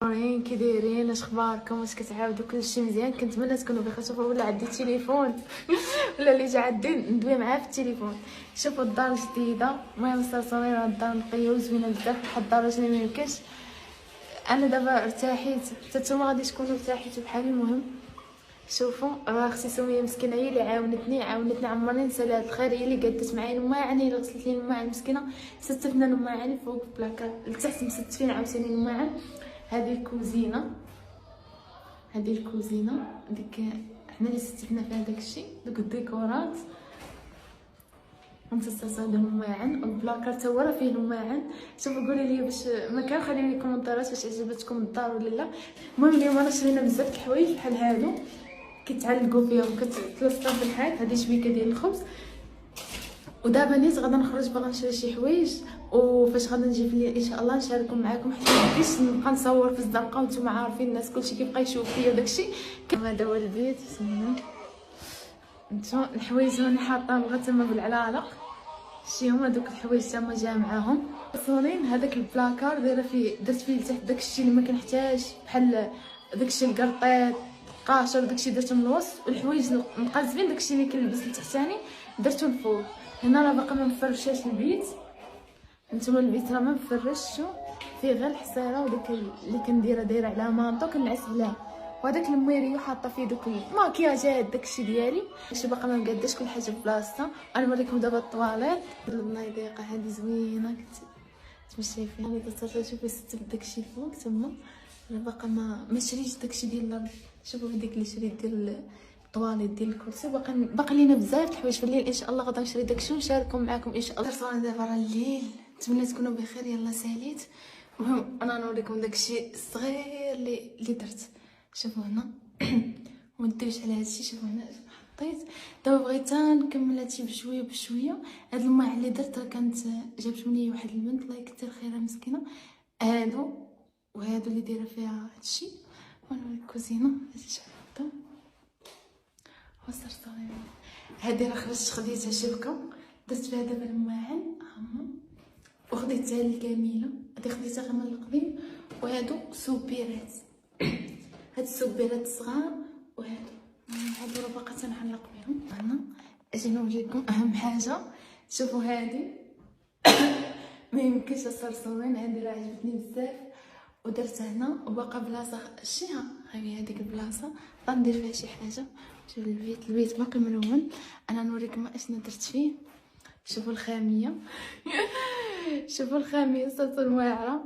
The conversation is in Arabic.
اخرين كي دايرين؟ اش اخباركم؟ واش كتعاودوا؟ كلشي مزيان؟ كنتمنى تكونوا بخير. شوفوا ولا عندي التليفون ولا اللي جا عندي ندوي معاه في التليفون. شوفوا الدار جديده، المهم صافي الدار نقيه وزوينه بزاف، واحد الدرجه اللي ميمكنش. انا دابا ارتاحيت، حتى نتوما غادي تكونوا ارتاحيتوا بحال. المهم شوفوا راه اختي سميه مسكينه هي اللي عاونتني عمرني نسى لها الخير. هي اللي قدت معايا الماعن، هي اللي غسلت لي الماعن مسكينه. ستفنا الماعن فوق بلاكا لتحت، مستفين عاوتاني الماعن. هذه الكوزينه، ديك حنا اللي ستفنا فيها داكشي، دوك الديكورات ونتصل الماعن. والبلاكار تا هو راه فيه الماعن. شوفوا قولوا لي باش ما كان، خليو لي كومنتات واش عجبتكم الدار ولا لا. المهم اليوم انا شرينا بزاف د الحوايج بحال هادو كيتعلقوا فيهم، كتلصقوا في الحيط. هذه شبيكه ديال الخبز. ودابا نيت غادا نخرج باغا نشري شي حوايج، وفاش غادا نجي في الليل ان شاء الله نشارككم معكم، حيت مبغيتش نبقى نصور في الزنقه وانتم عارفين الناس كلشي كيبقى يشوف فيا وداكشي. هذا هو البيت. انتم الحوايج راني حاطاهم غير تما بالعلالق. شي هما دوك الحوايج تما جا معاهم صونين. هذاك البلاكار دايره فيه، درت فيه لتحت داكشي اللي ما كنحتاج، بحال داكشي القرطيط قاشر داكشي درتو من الوسط، والحوايج مقازبين داكشي اللي كنلبس لتحتاني درتو الفوق. هنا راه باقا ما مفرشاش البيت. نتوما البيت راه ما مفرشش، فيه غير الحصيره وداك اللي كنديرها دايره على مانطو كنعس عليها، وهداك الميريو حاطه فيه دوك الماكياجات داكشي ديالي. شي باقا ما مقاداش كل حاجه في بلاصتها. انا نوريكم دابا الطواليت. الله يضيقها هذه زوينه تمشي فيها. انا درت شوفي ست داكشي فوق تما. انا باقا ما شريتش داكشي ديال الارض. شوفوا هذيك اللي شريت ديال الطواليت ديال الكرسي. باقي لينا بزاف د الحوايج. في الليل ان شاء الله غادا نشري داكشي ونشارككم معكم ان شاء الله. صراحه دابا راه الليل، نتمنى تكونوا بخير. يلا ساليت. المهم انا نوريكم داكشي الصغير اللي درت. شوفوا هنا ما نديرش على هادشي. شوفوا هنا حطيت. دابا بغيت نكمل هادشي بشويه بشويه. هاد الماء اللي درت راه كانت جابت مني واحد البنت الله يكثر خيرها مسكينه. هادو وهادو اللي دايره فيها هادشي. وانا الكوزينه هادشي شحال وصرت هادي راه خديتها شبكه درت فيها دابا الماعن وخديتها الكامله. هادي خديتها غير من القديم. وهادو سوبيرات، هاد السوبيرات الصغار. وهادو راه باقا تنعلق بهم. هنا اجي نوريكم اهم حاجه. شوفوا هادي ما يمكنش الصرصورين. هادي راه عجبتني بزاف ودرتها هنا وباقا بلاصه شيها. هاهي هذيك البلاصه غندير فيها شي حاجه. شوف البيت باقي ملون. انا نوريكم اشنو درت فيه. شوفوا الخاميه شوفوا الخاميه صوت واعره.